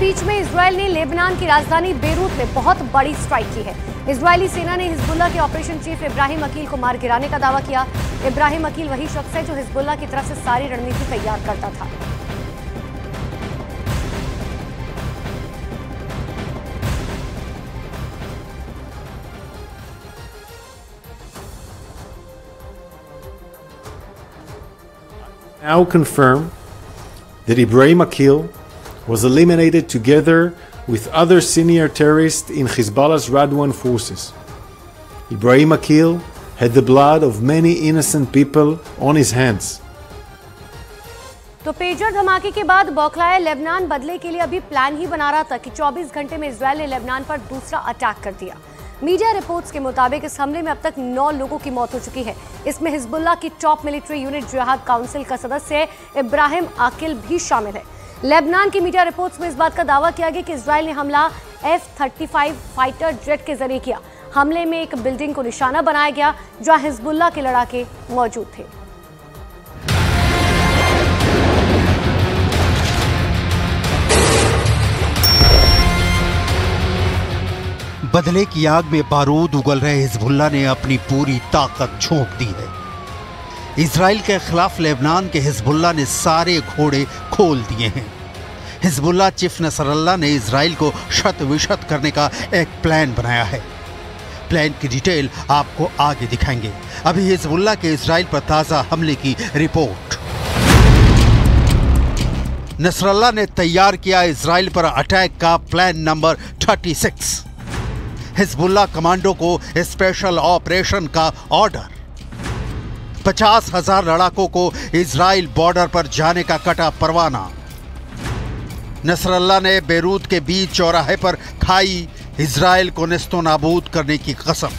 बीच में इजराइल ने लेबनान की राजधानी बेरूत में बहुत बड़ी स्ट्राइक की है। इजरायली सेना ने हिजबुल्लाह के ऑपरेशन चीफ इब्राहिम अकील को मार गिराने का दावा किया। इब्राहिम अकील वही शख्स है जो हिजबुल्लाह की तरफ से सारी रणनीति तैयार करता था। Now confirm that Ibrahim Akil was eliminated together with other senior terrorists in Hezbollah's Radwan forces. Ibrahim Akil had the blood of many innocent people on his hands. तो पेजर धमाके के बाद बौखलाया लेबनान बदले के लिए अभी प्लान ही बना रहा था कि 24 घंटे में इजरायल ने लेबनान पर दूसरा अटैक कर दिया। मीडिया रिपोर्ट्स के मुताबिक इस हमले में अब तक 9 लोगों की मौत हो चुकी है। इसमें हिजबुल्लाह की टॉप मिलिट्री यूनिट जिहाद काउंसिल का सदस्य इब्राहिम आकिल भी शामिल है। लेबनान की मीडिया रिपोर्ट्स में इस बात का दावा किया गया कि इजरायल ने हमला F-35 फाइटर जेट के जरिए किया। हमले में एक बिल्डिंग को निशाना बनाया गया जहां हिजबुल्लाह के लड़ाके मौजूद थे। बदले की आग में बारूद उगल रहे हिजबुल्लाह ने अपनी पूरी ताकत झोंक दी है। इजराइल के खिलाफ लेबनान के हिजबुल्लाह ने सारे घोड़े खोल दिए हैं। हिजबुल्लाह चीफ नसरल्लाह ने इजराइल को शत विशत करने का एक प्लान बनाया है। प्लान की डिटेल आपको आगे दिखाएंगे। अभी हिजबुल्लाह के इजराइल पर ताजा हमले की रिपोर्ट। नसरल्लाह ने तैयार किया इजराइल पर अटैक का प्लान नंबर 36। हिजबुल्लाह कमांडो को स्पेशल ऑपरेशन का ऑर्डर। 50,000 लड़ाकों को इजराइल बॉर्डर पर जाने का कटा परवाना। नसरल्लाह ने बेरूत के बीच चौराहे पर खाई इजराइल को नेस्तो नाबूद करने की कसम।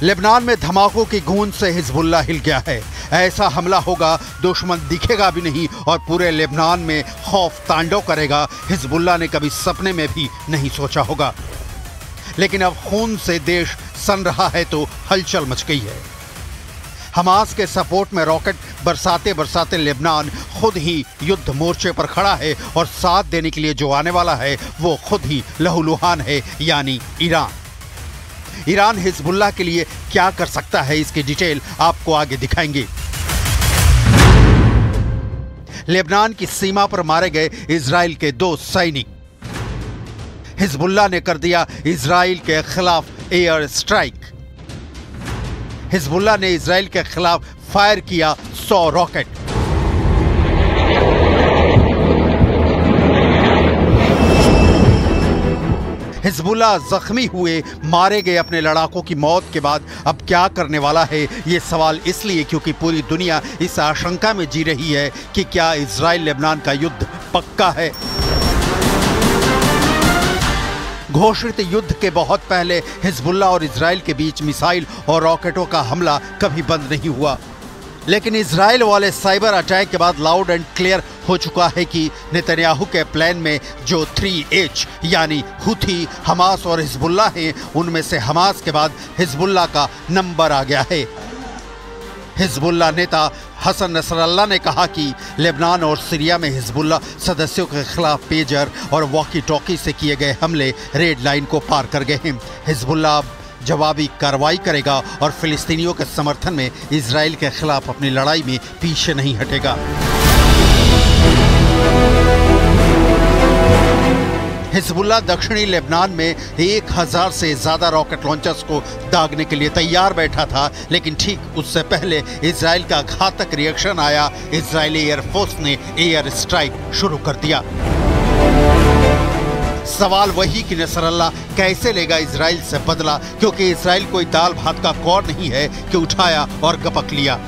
लेबनान में धमाकों की गूंज से हिजबुल्लाह हिल गया है। ऐसा हमला होगा दुश्मन दिखेगा भी नहीं और पूरे लेबनान में खौफ तांडव करेगा। हिजबुल्लाह ने कभी सपने में भी नहीं सोचा होगा। लेकिन अब खून से देश सन रहा है तो हलचल मच गई है। हमास के सपोर्ट में रॉकेट बरसाते बरसाते लेबनान खुद ही युद्ध मोर्चे पर खड़ा है और साथ देने के लिए जो आने वाला है वो खुद ही लहूलुहान है, यानी ईरान। ईरान हिजबुल्लाह के लिए क्या कर सकता है, इसकी डिटेल आपको आगे दिखाएंगे। लेबनान की सीमा पर मारे गए इजराइल के 2 सैनिक। हिजबुल्लाह ने कर दिया इजराइल के खिलाफ एयर स्ट्राइक। हिजबुल्लाह ने इजराइल के खिलाफ फायर किया 100 रॉकेट। हिजबुल्लाह जख्मी हुए मारे गए अपने लड़ाकों की मौत के बाद अब क्या करने वाला है, ये सवाल इसलिए क्योंकि पूरी दुनिया इस आशंका में जी रही है कि क्या इजराइल लेबनान का युद्ध पक्का है। घोषित युद्ध के बहुत पहले हिजबुल्लाह और इजराइल के बीच मिसाइल और रॉकेटों का हमला कभी बंद नहीं हुआ। लेकिन इजराइल वाले साइबर अटैक के बाद लाउड एंड क्लियर हो चुका है कि नेतन्याहू के प्लान में जो 3H यानी हुथी, हमास और हिजबुल्लाह हैं, उनमें से हमास के बाद हिजबुल्लाह का नंबर आ गया है। हिजबुल्लाह नेता हसन नसरल्लाह ने कहा कि लेबनान और सीरिया में हिजबुल्लाह सदस्यों के खिलाफ पेजर और वॉकी टॉकी से किए गए हमले रेड लाइन को पार कर गए हैं। हिजबुल्लाह जवाबी कार्रवाई करेगा और फिलिस्तीनियों के समर्थन में इजराइल के खिलाफ अपनी लड़ाई में पीछे नहीं हटेगा। हिजबुल्लाह दक्षिणी लेबनान में 1000 से ज्यादा रॉकेट लॉन्चर्स को दागने के लिए तैयार बैठा था, लेकिन ठीक उससे पहले इजराइल का घातक रिएक्शन आया। इजरायली एयरफोर्स ने एयर स्ट्राइक शुरू कर दिया। सवाल वही कि नसरल्लाह कैसे लेगा इजराइल से बदला, क्योंकि इजराइल कोई दाल भात का कौर नहीं है कि उठाया और गपक लिया।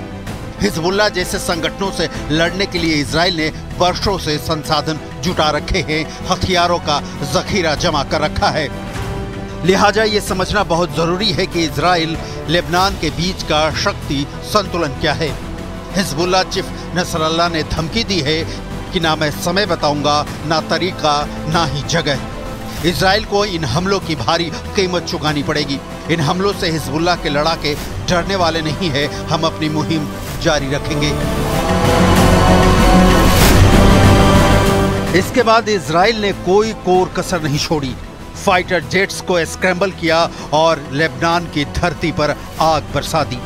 हिजबुल्लाह जैसे संगठनों से लड़ने के लिए इजराइल ने वर्षों से संसाधन जुटा रखे हैं, हथियारों का जखीरा जमा कर रखा है। लिहाजा ये समझना बहुत जरूरी है कि इजराइल लेबनान के बीच का शक्ति संतुलन क्या है। हिजबुल्लाह चीफ नसरल्लाह ने धमकी दी है कि ना मैं समय बताऊंगा, ना तरीका, ना ही जगह। इजराइल को इन हमलों की भारी कीमत चुकानी पड़ेगी। इन हमलों से हिजबुल्लाह के लड़ाके डरने वाले नहीं है, हम अपनी मुहिम जारी रखेंगे। इसके बाद इजराइल ने कोई कोर कसर नहीं छोड़ी, फाइटर जेट्स को स्क्रैम्बल किया और लेबनान की धरती पर आग बरसा दी।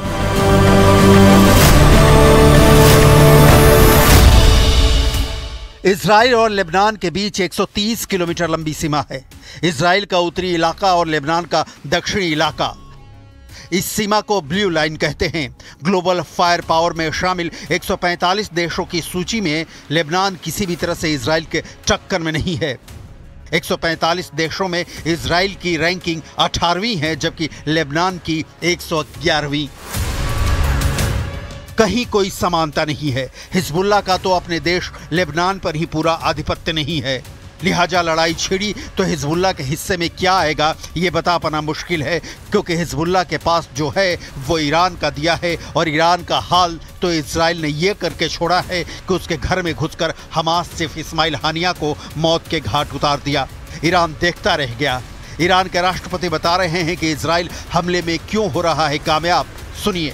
इजराइल और लेबनान के बीच 130 किलोमीटर लंबी सीमा है। इजराइल का उत्तरी इलाका और लेबनान का दक्षिणी इलाका, इस सीमा को ब्लू लाइन कहते हैं। ग्लोबल फायर पावर में शामिल 145 देशों की सूची में लेबनान किसी भी तरह से इजराइल के टक्कर में नहीं है। 145 देशों में इजराइल की रैंकिंग 18वीं है, जबकि लेबनान की 111वीं। कहीं कोई समानता नहीं है। हिजबुल्लाह का तो अपने देश लेबनान पर ही पूरा आधिपत्य नहीं है, लिहाजा लड़ाई छिड़ी तो हिजबुल्लाह के हिस्से में क्या आएगा ये बता पाना मुश्किल है, क्योंकि हिजबुल्लाह के पास जो है वो ईरान का दिया है, और ईरान का हाल तो इजराइल ने ये करके छोड़ा है कि उसके घर में घुसकर हमास सिर्फ इस्माइल हानिया को मौत के घाट उतार दिया। ईरान देखता रह गया। ईरान के राष्ट्रपति बता रहे हैं कि इजराइल हमले में क्यों हो रहा है कामयाब। सुनिए।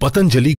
पतंजलि